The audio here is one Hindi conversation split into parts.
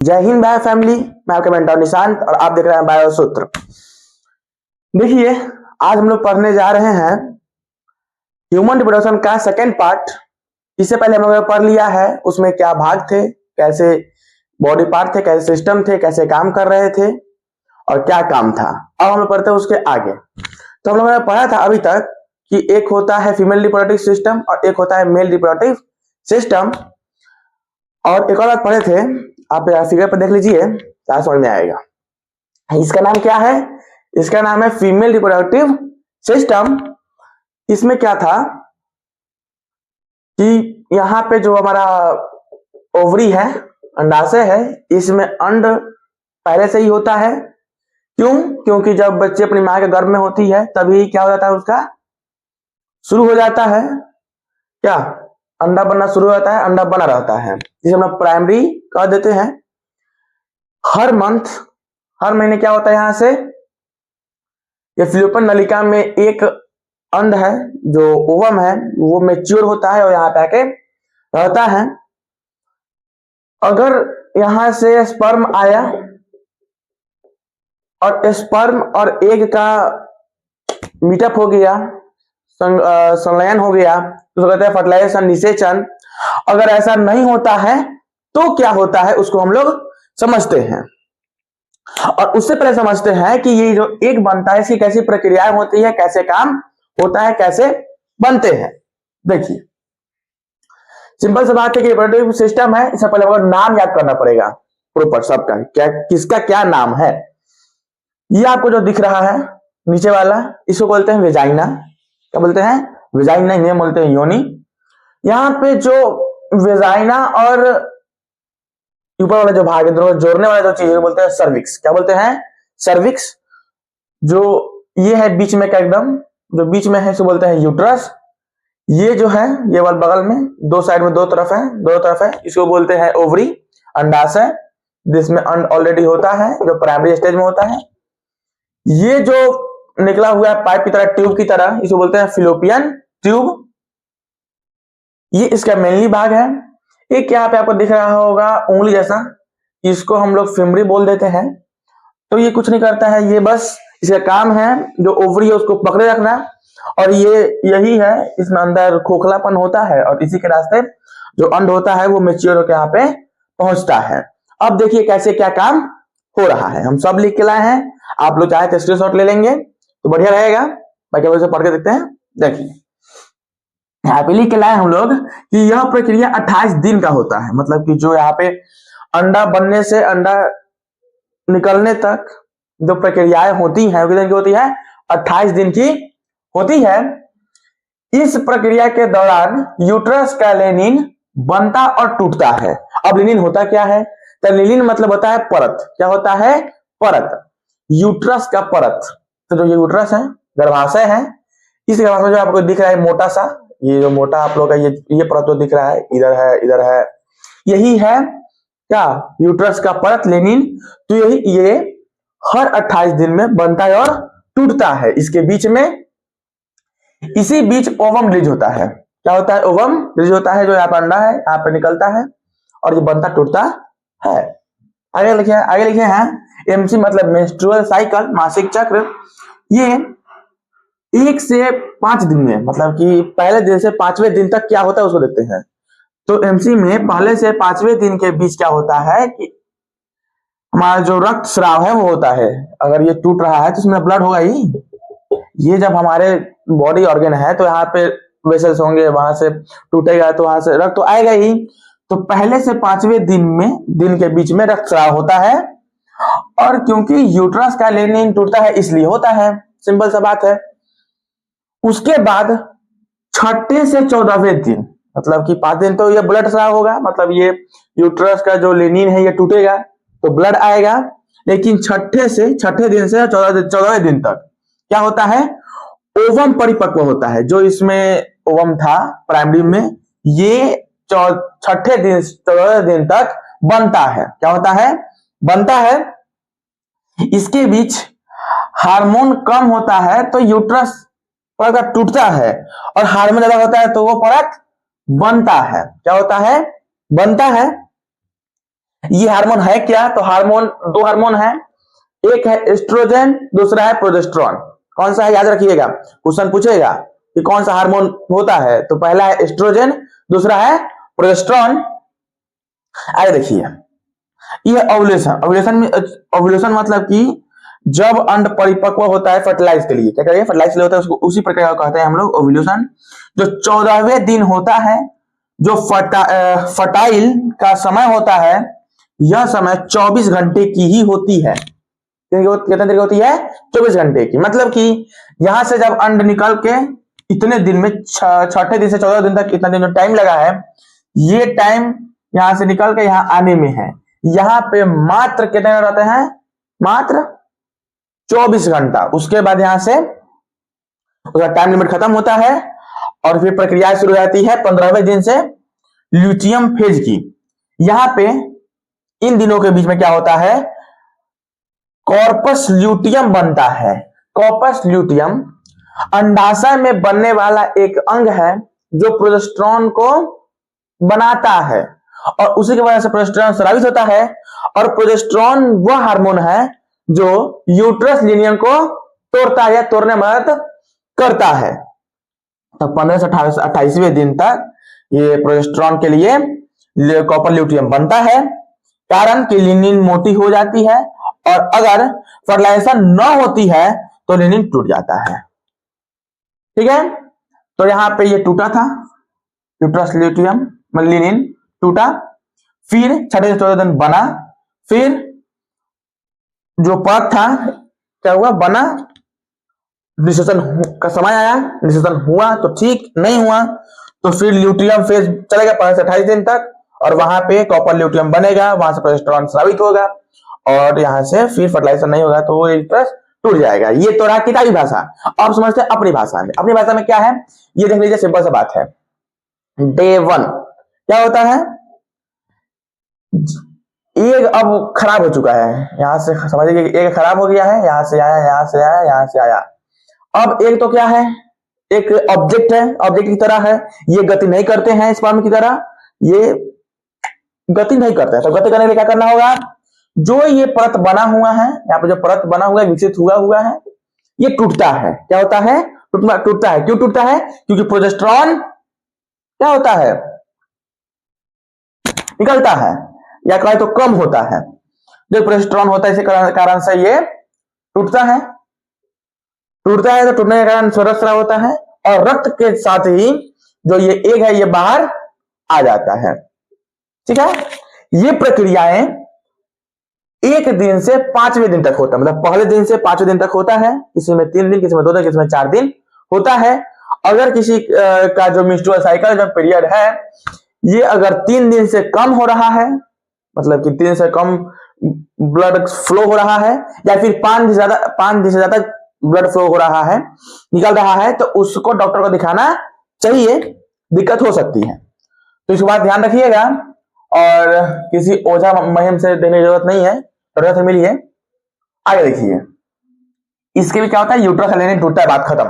जय हिंद बायो फैमिली। मैं आपका मेंटर निशांत और आप देख रहे हैं बायो सूत्र। देखिए, आज हम लोग पढ़ने जा रहे हैं ह्यूमन रिप्रोडक्शन का सेकेंड पार्ट। इससे पहले हम लोगों ने पढ़ लिया है उसमें क्या भाग थे, कैसे बॉडी पार्ट थे, कैसे सिस्टम थे, कैसे काम कर रहे थे और क्या काम था। अब हम लोग पढ़ते हैं उसके आगे। तो हम लोगों ने पढ़ा था अभी तक कि एक होता है फीमेल रिप्रोडक्टिव सिस्टम और एक होता है मेल रिप्रोडक्टिव सिस्टम। और एक और बात पढ़े थे, आप फिगर पर देख लीजिए, क्या समझ में आएगा। इसका नाम क्या है? इसका नाम है फीमेल रिप्रोडक्टिव सिस्टम। इसमें क्या था कि यहाँ पे जो हमारा ओवरी है, अंडाशय है, इसमें अंड पहले से ही होता है। क्यों? क्योंकि जब बच्चे अपनी माँ के गर्भ में होती है तभी क्या हो जाता है, उसका शुरू हो जाता है, क्या अंडा बनना शुरू हो जाता है, अंडा बना रहता है, जिसे हम प्राइमरी कह देते हैं। हर मंथ, हर महीने क्या होता है, यहां से ये फ्लूपन नलिका में एक अंड है जो ओवम है, वो मैच्योर होता है और यहाँ पे आके रहता है। अगर यहां से स्पर्म आया और स्पर्म और एग का मीटअप हो गया, संलयन हो गया, तो कहते हैं फर्टिलाइजेशन, निषेचन। अगर ऐसा नहीं होता है तो क्या होता है उसको हम लोग समझते हैं। और उससे पहले समझते हैं कि ये जो एग बनता है इसकी कैसी प्रक्रियाएं होती है, कैसे काम होता है, कैसे बनते हैं। देखिए, सिंपल सी बात है कि रिप्रोडक्टिव सिस्टम है, इससे पहले आपको नाम याद करना पड़ेगा प्रॉपर सबका, क्या किसका क्या नाम है। ये आपको जो दिख रहा है नीचे वाला, इसको बोलते हैं वेजाइना। क्या बोलते हैं? वेजाइना। इन्हें बोलते हैं योनि। यहाँ पे जो वेजाइना और ऊपर वाला जो भाग है, दोनों जोड़ने वाला जो चीज है, बोलते हैं सर्विक्स। क्या बोलते हैं? सर्विक्स। जो ये है बीच में का एकदम, जो बीच में है इसको बोलते हैं यूट्रस। ये जो है ये वाला बगल में दो साइड में दो तरफ है, दो तरफ है, इसको बोलते हैं ओवरी, अंडाशय, जिसमें अंड ऑलरेडी होता है, जो प्राइमरी स्टेज में होता है। ये जो निकला हुआ है पाइप की तरह, ट्यूब की तरह, इसको बोलते हैं फिलोपियन ट्यूब। ये इसका मेनली भाग है। एक यहाँ पे आपको दिख रहा होगा उंगली जैसा, इसको हम लोग फिमरी बोल देते हैं। तो ये कुछ नहीं करता है, ये बस इसका काम है जो ओवरी है उसको पकड़े रखना, और ये यही है, इसमें अंदर खोखलापन होता है और इसी के रास्ते जो अंड होता है वो मैच्योर होकर यहाँ पे पहुंचता है। अब देखिए कैसे क्या काम हो रहा है, हम सब लिख के लाए हैं। आप लोग चाहे तो स्क्रीनशॉट ले लेंगे तो बढ़िया रहेगा, बाकी हम पढ़ के देखते हैं। देखिए, यहाँ पे लिख के लाए हम लोग कि यह प्रक्रिया 28 दिन का होता है। मतलब कि जो यहाँ पे अंडा बनने से अंडा निकलने तक जो प्रक्रियाएं होती हैं, कितने की होती है? 28 दिन की होती है। इस प्रक्रिया के दौरान यूट्रस का लेनिन बनता और टूटता है। अब लेनिन होता क्या है? तो लेनिन मतलब होता है परत। क्या होता है? परत, यूट्रस का परत। तो जो ये यूट्रस है, गर्भाशय है, इस गर्भाशय जो आपको दिख रहा है मोटा सा, ये जो मोटा आप लोग का ये परत तो दिख रहा है, इधर है, इधर है, यही है क्या? यूट्रस का परत, लेनिन। तो यही ये हर 28 दिन में बनता है और टूटता है। इसके बीच में, इसी बीच ओवम रिलीज होता है। क्या होता है? ओवम रिलीज होता है, जो यहाँ पर अंडा है यहाँ पे निकलता है और ये बनता टूटता है। आगे लिखे, आगे लिखे हैं एमसी मतलब मेंस्ट्रुअल साइकिल, मासिक चक्र। ये 1 से 5 दिन में, मतलब कि पहले दिन से 5वें दिन तक क्या होता है उसको देखते हैं। तो एमसी में पहले से 5वें दिन के बीच क्या होता है कि हमारा जो रक्त स्राव है वो होता है। अगर ये टूट रहा है तो इसमें ब्लड होगा ही। ये जब हमारे बॉडी ऑर्गन है तो यहाँ पे वेसल्स होंगे, वहां से टूटेगा तो वहां से रक्त तो आएगा ही। तो पहले से 5वें दिन में, दिन के बीच में रक्त स्राव होता है। और क्योंकि यूट्रस का लेनिन टूटता है इसलिए होता है, सिंपल सा बात है। उसके बाद 6ठे से 14वें दिन, मतलब कि 5 दिन तो ये ब्लड स्राव होगा, मतलब ये यूट्रस का जो लेनिन है ये टूटेगा तो ब्लड आएगा। लेकिन 6ठे दिन से 14वें दिन तक क्या होता है? ओवम परिपक्व होता है। जो इसमें ओवम था प्राइमरी में, ये 6ठे दिन 14वें दिन तक बनता है। क्या होता है? बनता है। इसके बीच हार्मोन कम होता है तो यूट्रस परत टूटता है, और हार्मोन ज्यादा होता है तो वो परत बनता है। क्या होता है? बनता है। ये हार्मोन है क्या? तो हार्मोन, दो हार्मोन है, एक है एस्ट्रोजन, दूसरा है प्रोजेस्टेरोन। कौन सा है याद रखिएगा, क्वेश्चन पूछेगा कि कौन सा हार्मोन होता है, तो पहला है एस्ट्रोजन, दूसरा है प्रोजेस्टेरोन। आगे देखिए, ये ओव्यूलेशन, ओव्यूलेशन में, ओव्यूलेशन मतलब कि जब अंड परिपक्व होता है फर्टिलाइज के लिए, क्या करिए, फर्टिलाइज के लिए होता है, उसको उसी प्रक्रिया को कहते हैं हम लोग ओव्यूलेशन। जो 14वें दिन होता है, जो फर्टाइल का समय होता है, यह समय 24 घंटे की ही होती है। कितने देर की होती है? 24 घंटे की। मतलब कि यहां से जब अंड निकल के इतने दिन में, छठे दिन से 14 दिन तक इतना दिन जो टाइम लगा है, ये टाइम यहां से निकल के यहां आने में है। यहां पे मात्र कितने रहते हैं? मात्र 24 घंटा। उसके बाद यहां से उसका टाइम लिमिट खत्म होता है और फिर प्रक्रिया शुरू हो जाती है 15वें दिन से ल्यूटियम फेज की। यहां पे इन दिनों के बीच में क्या होता है? कॉर्पस ल्यूटियम बनता है। कॉर्पस ल्यूटियम अंडाशय में बनने वाला एक अंग है जो प्रोजेस्टेरोन को बनाता है, और उसी की वजह से प्रोजेस्टेरोन स्रावित होता है। और प्रोजेस्टेरोन वह हार्मोन है जो यूट्रस लिनियन को तोड़ता है या तोड़ने में मदद करता है। तो 15 से 28वें दिन तक ये प्रोजेस्टेरोन के लिए कॉपर ल्यूटियम बनता है, कारण कि लिनिन मोटी हो जाती है, और अगर फर्टिलाइजेशन न होती है तो लिनिन टूट जाता है। ठीक है, तो यहां पे ये टूटा था, यूट्रस ल्यूटियम लिनिन टूटा, फिर 6 से 14 दिन बना, फिर जो परत था क्या हुआ? बना, निषेचन का समय आया, निषेचन हुआ तो ठीक, नहीं हुआ तो फिर ल्यूटियम फेज चलेगा 15 से 28 दिन तक, और वहां पे कॉपर ल्यूटियम बनेगा, वहां से प्रोजेस्टेरोन स्रावित होगा, और यहां से फिर फर्टिलाइजेशन नहीं होगा तो वो यूट्रस टूट जाएगा। ये तो रहा किताबी भाषा। अब समझते हैं अपनी भाषा में। अपनी भाषा में क्या है ये देख लीजिए, सिंपल सा बात है। डे 1 क्या होता है? एग अब खराब हो चुका है, यहां से समझिए कि एग खराब हो गया है, यहां से आया, यहां से आया, यहां से आया। अब एग तो क्या है? एक ऑब्जेक्ट है, ऑब्जेक्ट की तरह है, ये गति नहीं करते हैं स्पर्म की तरह, ये गति नहीं करते हैं। तो गति करने के लिए क्या करना होगा? जो ये परत बना हुआ है, यहाँ पे जो परत बना हुआ है, विकसित हुआ है, ये टूटता है। क्या होता है? टूटता है। क्यों टूटता है? क्योंकि प्रोजेस्टेरोन क्या होता है? निकलता है, या कहे तो कम होता है। जो प्रोजेस्टेरोन होता है इसी कारण से ये टूटता है। टूटता है तो टूटने के कारण स्वरस्राव होता है, और रक्त के साथ ही जो ये एग है ये बाहर आ जाता है। ठीक है, ये प्रक्रियाएं 1 दिन से 5वें दिन तक होता है, मतलब पहले दिन से 5वें दिन तक होता है। किसी में 3 दिन, किसी में 2 दिन, किसी में 4 दिन होता है। अगर किसी का जो मेंस्ट्रुअल साइकिल जो पीरियड है, ये अगर 3 दिन से कम हो रहा है, मतलब कि 3 दिन से कम ब्लड फ्लो हो रहा है, या फिर 5 दिन से ज्यादा ब्लड फ्लो हो रहा है, निकल रहा है, तो उसको डॉक्टर को दिखाना चाहिए, दिक्कत हो सकती है। तो इसके बाद ध्यान रखिएगा, और किसी ओझा महिम से देने की जरूरत नहीं है, जरूरत है मिलिए। आगे देखिए, इसके भी क्या होता है? यूट्रस लिनिन टूटता है, बात खत्म।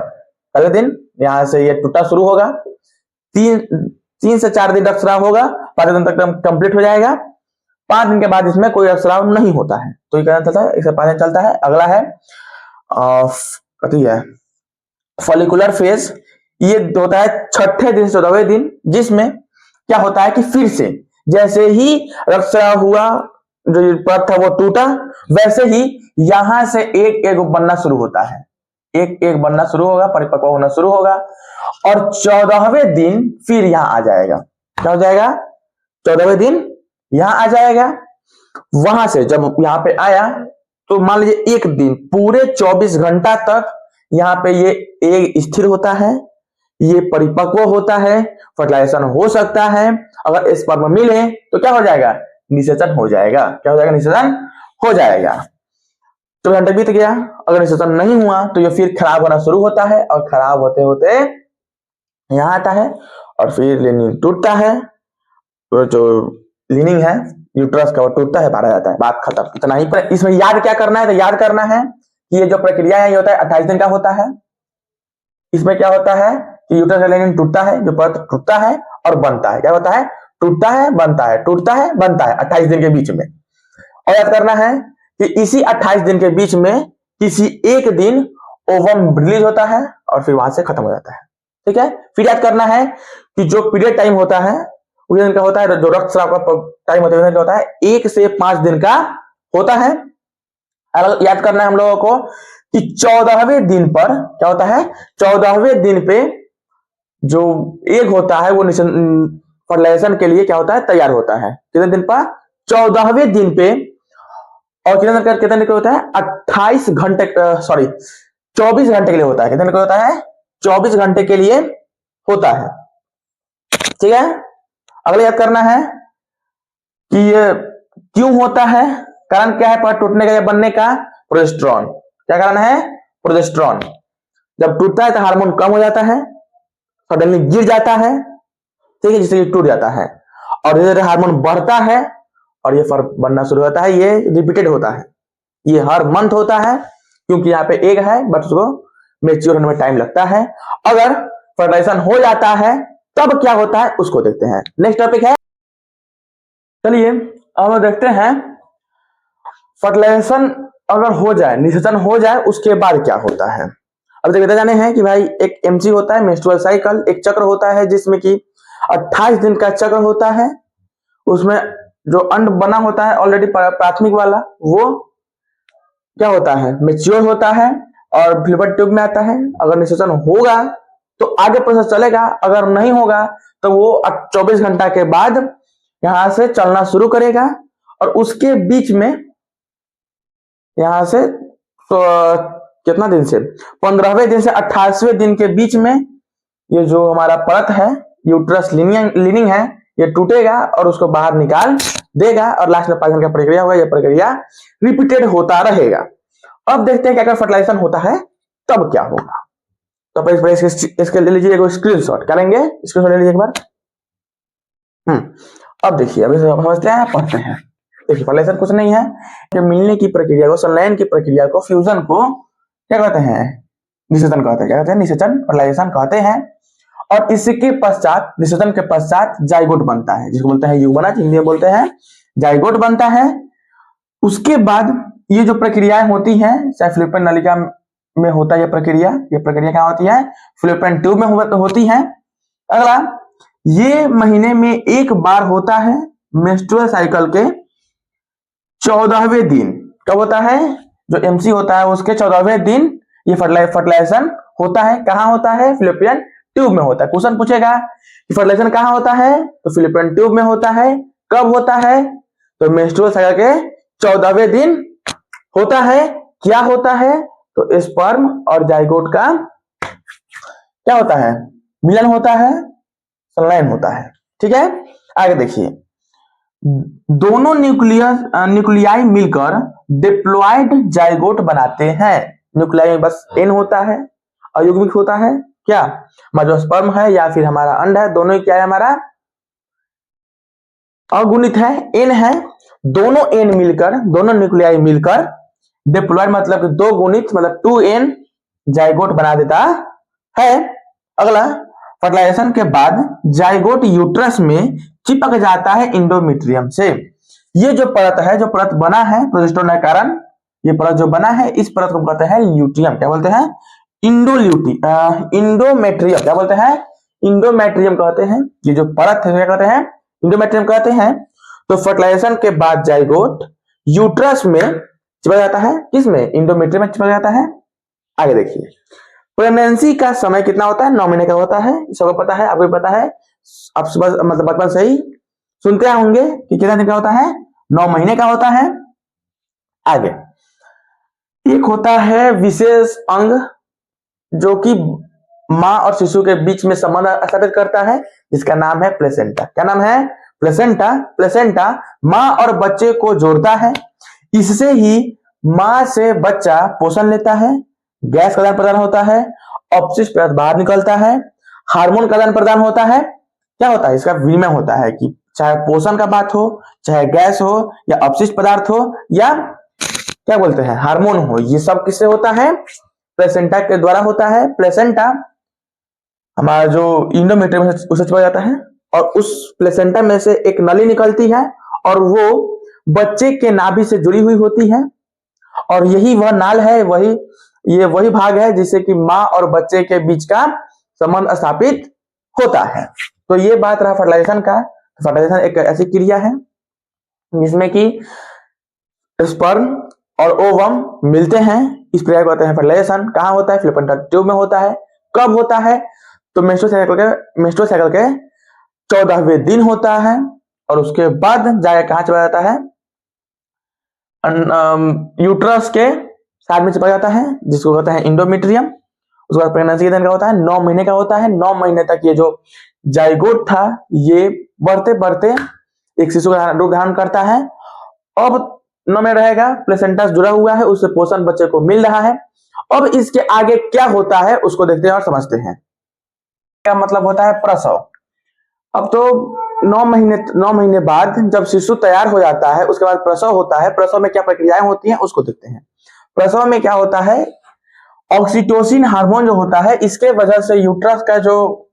पहले दिन यहां से ये टूटा शुरू होगा, 3 से 4 दिन रक्तस्राव होगा, 5 दिन तक कंप्लीट हो जाएगा। 5 दिन के बाद इसमें कोई रक्तस्राव नहीं होता है, तो ये क्या चलता है? इससे 5 दिन चलता है। अगला है कथी है? Follicular phase. ये होता है 6ठे दिन से 14वें दिन, जिसमें क्या होता है कि फिर से जैसे ही रक्तस्राव हुआ, जो परत था वो टूटा, वैसे ही यहां से एक बनना शुरू होता है, एक बनना शुरू होगा, परिपक्व होना शुरू होगा, और 14वें दिन फिर यहां आ जाएगा। क्या हो जाएगा? 14वें दिन यहां आ जाएगा। वहां से जब यहां पे आया तो मान लीजिए 1 दिन पूरे 24 घंटा तक यहां पे ये एग स्थिर होता है, ये परिपक्व होता है, फर्टिलाइजेशन हो सकता है। अगर स्पर्म मिले तो क्या हो जाएगा? निषेचन हो जाएगा। क्या हो जाएगा? निषेचन हो जाएगा। 24 घंटे बीत गया, अगर निषेचन नहीं हुआ तो ये फिर खराब होना शुरू होता है, और खराब होते होते यहां आता है, और फिर लिनिन टूटता है। तो जो लिनिन है यूट्रस का वो टूटता है, बाहर आ जाता है, बात खत्म। इतना ही। पर इसमें याद क्या करना है? तो याद करना है कि ये जो प्रक्रिया है ये होता है 28 दिन का होता है। इसमें क्या होता है कि यूट्रस का लिनिन टूटता है, जो परत टूटता है और बनता है। क्या होता है? टूटता है बनता है, टूटता है बनता है 28 दिन के बीच में। और याद करना है कि इसी 28 दिन के बीच में किसी एक दिन ओवम रिलीज होता है और फिर वहां से खत्म हो जाता है। ठीक है, फिर याद करना है कि जो पीरियड टाइम होता है वो दिन का होता है, जो रक्तस्राव का टाइम होता है 1 से 5 दिन का होता है। याद करना है हम लोगों को कि 14वें दिन पर क्या होता है, 14वें दिन पे जो एग होता है वो फर्टिलाइजेशन के लिए क्या होता है, तैयार होता है। कितने दिन पर, 14वें दिन पे। और कितने दिन का होता है, 28 घंटे, सॉरी 24 घंटे के लिए होता है। कितने दिन का होता है, 24 घंटे के लिए होता है। ठीक है, अगला याद करना है कि ये क्यों होता है, कारण क्या है टूटने का या बनने का, प्रोजेस्टेरॉन। क्या कारण है, प्रोजेस्टेरॉन। जब टूटता है तो हार्मोन कम हो जाता है, सडनली गिर जाता है, ठीक है, जिससे ये टूट जाता है। और धीरे धीरे हार्मोन बढ़ता है और ये फर्क बनना शुरू होता है। ये रिपीटेड होता है, ये हर मंथ होता है, क्योंकि यहाँ पे एग है बट उसको मेच्योर होने में टाइम लगता है। अगर फर्टिलाइजेशन हो जाता है तब क्या होता है उसको देखते हैं। नेक्स्ट टॉपिक है, चलिए अब देखते हैं फर्टिलाइजेशन अगर हो जाए, निषेचन हो जाए, उसके बाद क्या होता है। अब देखते जाने हैं कि भाई एक एमसी होता है, मेंस्ट्रुअल साइकिल, एक चक्र होता है जिसमें कि 28 दिन का चक्र होता है। उसमें जो अंड बना होता है ऑलरेडी प्राथमिक वाला, वो क्या होता है, मेच्योर होता है और फिलिपियन ट्यूब में आता है। अगर निषेचन होगा तो आगे प्रोसेस चलेगा, अगर नहीं होगा तो वो 24 घंटा के बाद यहां से चलना शुरू करेगा। और उसके बीच में यहां से तो कितना दिन से, 15वें दिन से 28वें दिन के बीच में ये जो हमारा परत है, यूट्रस लिनिंग है, ये टूटेगा और उसको बाहर निकाल देगा और लास्ट में पाचन का प्रक्रिया होगा। यह प्रक्रिया रिपीटेड होता रहेगा। अब देखते हैं कि अगर फर्टिलाइजेशन होता है तब क्या होगा। तो इसके ले लीजिए एक स्क्रीनशॉट, करेंगे स्क्रीनशॉट ले लीजिए एक बार। अब देखिए, अभी समझते हैं, पढ़ते हैं। देखिए फर्टिलाइजेशन कुछ नहीं है कि मिलने की प्रक्रिया को, संलयन की प्रक्रिया को, फ्यूजन को क्या कहते हैं, निषेचन कहते हैं। क्या कहते हैं, निषेचन, फर्टिलाइजेशन कहते हैं। और इसके पश्चात, निषेचन के पश्चात जाइगोट बनता है, जिसको बोलते हैं युग्मनज, हिंदी में बोलते हैं जाइगोट बनता है। उसके बाद ये जो प्रक्रियाएं होती हैं, चाहे फिलिपियन नलिका में होता है ये प्रक्रिया क्या होती है, फिलिपियन ट्यूब में होती है। अगला, ये महीने में एक बार होता है, मेंस्ट्रुअल साइकिल के 14वें दिन। कब होता है, जो एमसी होता है उसके 14वें दिन ये फर्टिलाइजेशन होता है। कहां होता है, फिलिपियन ट्यूब में होता है। क्वेश्चन पूछेगा कि फर्टिलाइजेशन कहां होता है, तो फिलिपियन ट्यूब में होता है। कब होता है, तो मेंस्ट्रुअल साइकिल के 14वें दिन होता है। क्या होता है, तो स्पर्म और जाइगोट का क्या होता है, मिलन होता है, संलयन होता है। ठीक है, आगे देखिए, दोनों न्यूक्लियाई मिलकर डिप्लॉयड जाइगोट बनाते हैं। न्यूक्लियाई में बस एन होता है, अयुग्मिक होता है। क्या, हमारा जो स्पर्म है या फिर हमारा अंड है, दोनों ही क्या है, हमारा अगुणित है, एन है। दोनों एन मिलकर, दोनों न्यूक्लियाई मिलकर डिप्लॉयड मतलब 2 गुणित मतलब 2n जाइगोट बना देता है। अगला, फर्टिलाइजेशन के बाद जाइगोट यूट्रस में चिपक जाता है इंडोमेट्रियम से। ये जो परत है, जो परत बना है प्रोजेस्टेरॉन के कारण, ये परत जो बना है, इस परत को कहते हैं ल्यूटियम। क्या बोलते हैं, इंडोमेट्रियम। क्या बोलते हैं, इंडोमेट्रियम कहते हैं। ये जो परत है क्या कहते हैं, इंडोमेट्रियम कहते हैं। तो फर्टिलाइजेशन के बाद जाइगोट यूट्रस में चिपक जाता है, किसमें, इंडोमेट्रियम में चिपक जाता है। आगे देखिए, प्रेगनेंसी का समय कितना होता है, 9 महीने का होता है। सबको पता है, आपको पता है, आप सुबह मतलब बचपन से ही सुनते होंगे कि कितना दिन का होता है, 9 महीने का होता है। आगे एक होता है विशेष अंग जो कि मां और शिशु के बीच में संबंध स्थापित करता है, जिसका नाम है प्लेसेंटा। क्या नाम है, प्लेसेंटा। प्लेसेंटा मां और बच्चे को जोड़ता है। इससे ही मां से बच्चा पोषण लेता है, गैस का आदान प्रदान होता है, अपशिष्ट पदार्थ बाहर निकलता है, हार्मोन का आदान प्रदान होता है। क्या होता है, इसका विनिमय होता है कि चाहे पोषण का बात हो, चाहे गैस हो या अपशिष्ट पदार्थ हो या क्या बोलते हैं हार्मोन हो, ये सब किससे होता है, प्लेसेंटा के द्वारा होता है। प्लेसेंटा हमारा जो इंडोमेट्रियम उससे चिपक जाता है। और उस प्लेसेंटा में से एक नली निकलती है और वो बच्चे के नाभि से जुड़ी हुई होती है और यही वह नाल है, वही भाग है जिससे कि माँ और बच्चे के बीच का संबंध स्थापित होता है। तो ये बात रहा फर्टिलाइजेशन का। फर्टिलाइजेशन एक ऐसी क्रिया है जिसमें कि स्पर्म और ओवम मिलते हैं, इस प्रक्रिया को कहते हैं फर्टिलाइजेशन। कहाँ होता है? फ्लोपियन ट्यूब में होता है। कब होता है? तो मेंस्ट्रुअल साइकिल के 14वें दिन होता है और उसके बाद जाकर कहाँ चला जाता है? यूट्रस के साथ में चला जाता है जिसको कहते हैं इंडोमेट्रियम। उसके बाद प्रेगनेंसी के दिन का होता है, 9 महीने का होता है। 9 महीने तक ये जो जाइगोट था ये बढ़ते बढ़ते एक शिशु का रूप धारण करता है। अब 9 में रहेगा, प्लेसेंटा जुड़ा हुआ है, उससे पोषण बच्चे को मिल रहा है। अब इसके आगे क्या होता है उसको देखते हैं और समझते हैं। क्या मतलब होता है? प्रसव। अब तो 9 महीने बाद जब शिशु तैयार हो जाता है उसके बाद प्रसव होता है। प्रसव में क्या प्रक्रियाएं होती हैं उसको देखते हैं। प्रसव में क्या होता है? ऑक्सीटोसिन हार्मोन जो होता है इसके वजह से यूट्रस का जो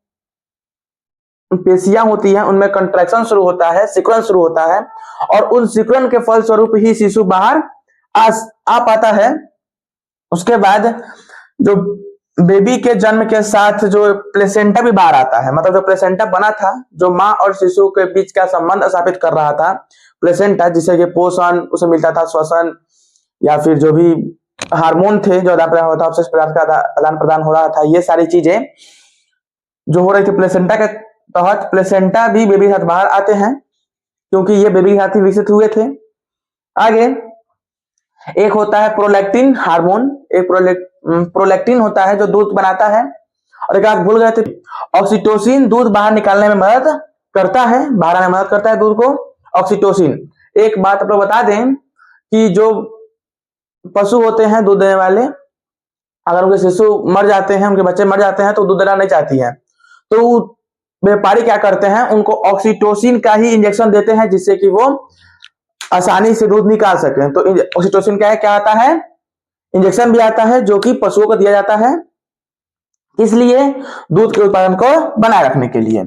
पेशियां होती हैं उनमें कंट्रैक्शन शुरू होता है, सिकुड़न शुरू होता है और उन सिकुड़न के फलस्वरूप ही शिशु बाहर आ पाता है। उसके बाद जो बेबी के जन्म के साथ जो प्लेसेंटा भी बाहर आता है, मतलब जो प्लेसेंटा बना था, जो माँ और शिशु के बीच का संबंध स्थापित कर रहा था, प्लेसेंटा, जिसे कि पोषण उसे मिलता था, श्वसन या फिर जो भी हार्मोन थे जो आदान प्रदान होता था, उससे पदार्थ का आदान प्रदान हो रहा था, ये सारी चीजें जो हो रही थी प्लेसेंटा के तहत, प्लेसेंटा भी बेबी के साथ बाहर आते हैं क्योंकि ये बेबी के साथ ही विकसित हुए थे। आगे एक होता है प्रोलैक्टिन हार्मोन, एक प्रोलैक्टिन होता है जो दूध बनाता है। और एक आप भूल गए थे, ऑक्सीटोसिन दूध बाहर निकालने में मदद करता है, बाहर आने में मदद करता है दूध को ऑक्सीटोसिन। एक बात आप लोग बता दें कि जो पशु होते हैं दूध देने वाले, अगर उनके शिशु मर जाते हैं, उनके बच्चे मर जाते हैं तो दूध देना नहीं चाहती है, तो व्यापारी क्या करते हैं, उनको ऑक्सीटोसिन का ही इंजेक्शन देते हैं जिससे कि वो आसानी से दूध निकाल सके। तो ऑक्सीटोसिन क्या है, क्या आता है? इंजेक्शन भी आता है जो कि पशुओं को दिया जाता है, इसलिए दूध के उत्पादन को बनाए रखने के लिए।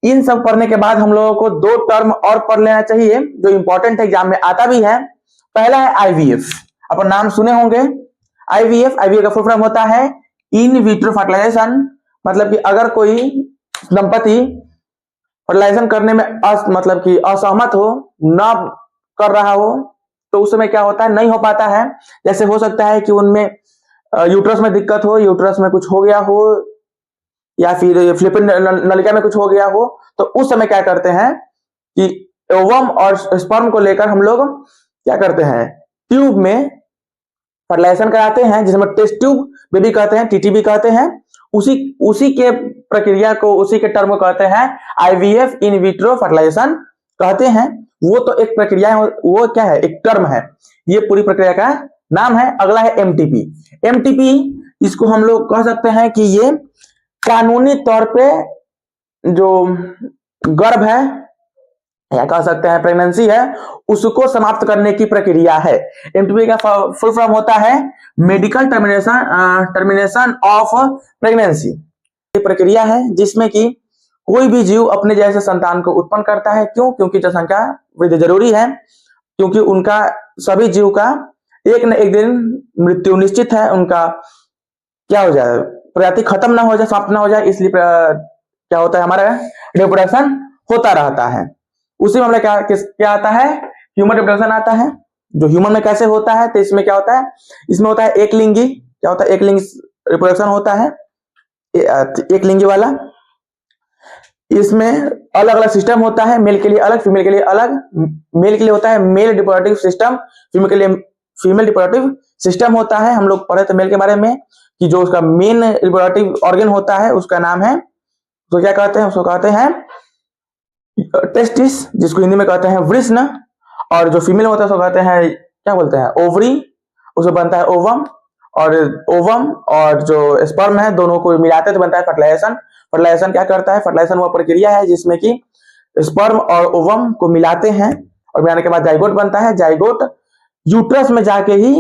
इन सब पढ़ने के बाद हम लोगों को 2 टर्म और पढ़ लेना चाहिए जो इंपॉर्टेंट एग्जाम में आता भी है। पहला है आईवीएफ, अपन नाम सुने होंगे। आईवीएफ का फुल फॉर्म होता है इन विट्रो फर्टिलाइजेशन, मतलब कि अगर कोई दंपति फर्टिलाइजेशन करने में मतलब कि असहमत हो, ना कर रहा हो, तो उस समय क्या होता है, नहीं हो पाता है। जैसे हो सकता है कि उनमें यूट्रस में दिक्कत हो, यूट्रस में कुछ हो गया हो या फिर फ्लिपिन नलिका में कुछ हो गया हो, तो उस समय क्या करते हैं कि ओवम और स्पर्म को लेकर हम लोग क्या करते हैं, ट्यूब में फर्टिलाइजेशन कराते हैं जिसमें टेस्ट ट्यूब बेबी कहते हैं, टीटीबी कहते हैं। उसी के प्रक्रिया को, उसी के टर्म को कहते हैं आईवीएफ, इन विट्रो फर्टिलाइजेशन कहते हैं। वो तो एक प्रक्रिया है, वो क्या है, एक टर्म है, ये पूरी प्रक्रिया का नाम है। अगला है एमटीपी। एमटीपी इसको हम लोग कह सकते हैं कि ये कानूनी तौर पे जो गर्भ है या कह सकते हैं प्रेगनेंसी है, उसको समाप्त करने की प्रक्रिया है। एमटीपी का फुल फॉर्म होता है मेडिकल टर्मिनेशन ऑफ प्रेगनेंसी। ये प्रक्रिया है जिसमें कि कोई भी जीव अपने जैसे संतान को उत्पन्न करता है। क्यों? क्योंकि जनसंख्या वृद्धि जरूरी है, क्योंकि उनका सभी जीव का एक न एक दिन मृत्यु निश्चित है। उनका क्या हो जाए, प्रजाति खत्म ना हो जाए, समाप्त ना हो जाए, इसलिए क्या होता है, हमारा रिप्रोडक्शन होता रहता है। उसी में क्या आता है, ह्यूमन रिप्रोडक्शन आता है। जो ह्यूमन में कैसे होता है, तो इसमें क्या होता है, इसमें होता है एक लिंगी, क्या होता है, एक लिंगी रिप्रोडक्शन होता है, एक लिंगी वाला। इसमें अलग अलग सिस्टम होता है, मेल के लिए अलग, फीमेल के लिए अलग। मेल के लिए होता है मेल रिप्रोडक्टिव सिस्टम, फीमेल के लिए फीमेल रिप्रोडक्टिव सिस्टम होता है। हम लोग पढ़े थे मेल के बारे में कि जो उसका मेन रिप्रोडक्टिव ऑर्गन होता है उसका नाम है, तो क्या कहते हैं, उसको कहते हैं टेस्टिस, जिसको हिंदी में कहते हैं वृषण। और जो फीमेल होता है उसको कहते हैं, क्या बोलते हैं, ओवरी, उससे बनता है ओवम। और ओवम और जो स्पर्म है दोनों को मिलाते तो बनता है फर्टिलाइजेशन। फर्टिलाइजेशन क्या करता है, फर्टिलाइजेशन वह प्रक्रिया है जिसमें कि स्पर्म और ओवम को मिलाते हैं और मिलाने के बाद जाइगोट बनता है। जाइगोट यूट्रस में जाके ही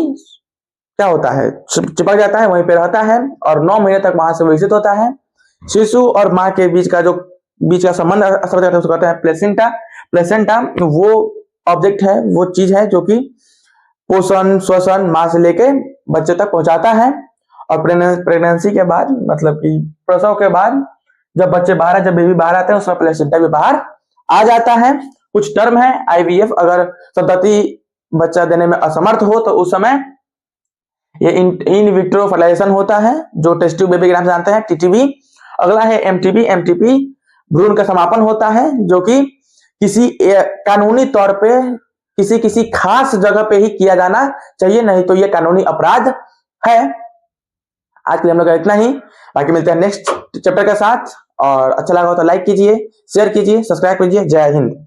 क्या होता है, चिपक जाता है, वहीं पे रहता है और 9 महीने तक वहां से विकसित होता है। शिशु और माँ के बीच का जो बीच का संबंध उसको कहते हैं प्लेसेंटा। प्लेसेंटा वो ऑब्जेक्ट है, वो चीज है जो कि पोषण श्वसन मां से लेके बच्चे तक पहुंचाता है। और प्रेगनेंसी के बाद मतलब कि प्रसव के बाद जब बच्चे बाहर, जब बेबी बाहर आते हैं उसमें प्लेसेंटा भी बाहर आ जाता है। कुछ टर्म है आईवीएफ, अगर संतति बच्चा देने में असमर्थ हो तो उस समय ये इन विट्रो फर्टिलाइजेशन होता है, जो टेस्ट ट्यूब बेबी के नाम से जानते हैं, टीटीबी। अगला है एमटीपी। एमटीपी भ्रूण का समापन होता है, जो कि किसी कानूनी तौर पे किसी किसी खास जगह पे ही किया जाना चाहिए, नहीं तो ये कानूनी अपराध है। आज के लिए हम लोग का इतना ही, बाकी मिलते हैं नेक्स्ट चैप्टर के साथ। और अच्छा लगा हो तो लाइक कीजिए, शेयर कीजिए, सब्सक्राइब कीजिए। जय हिंद।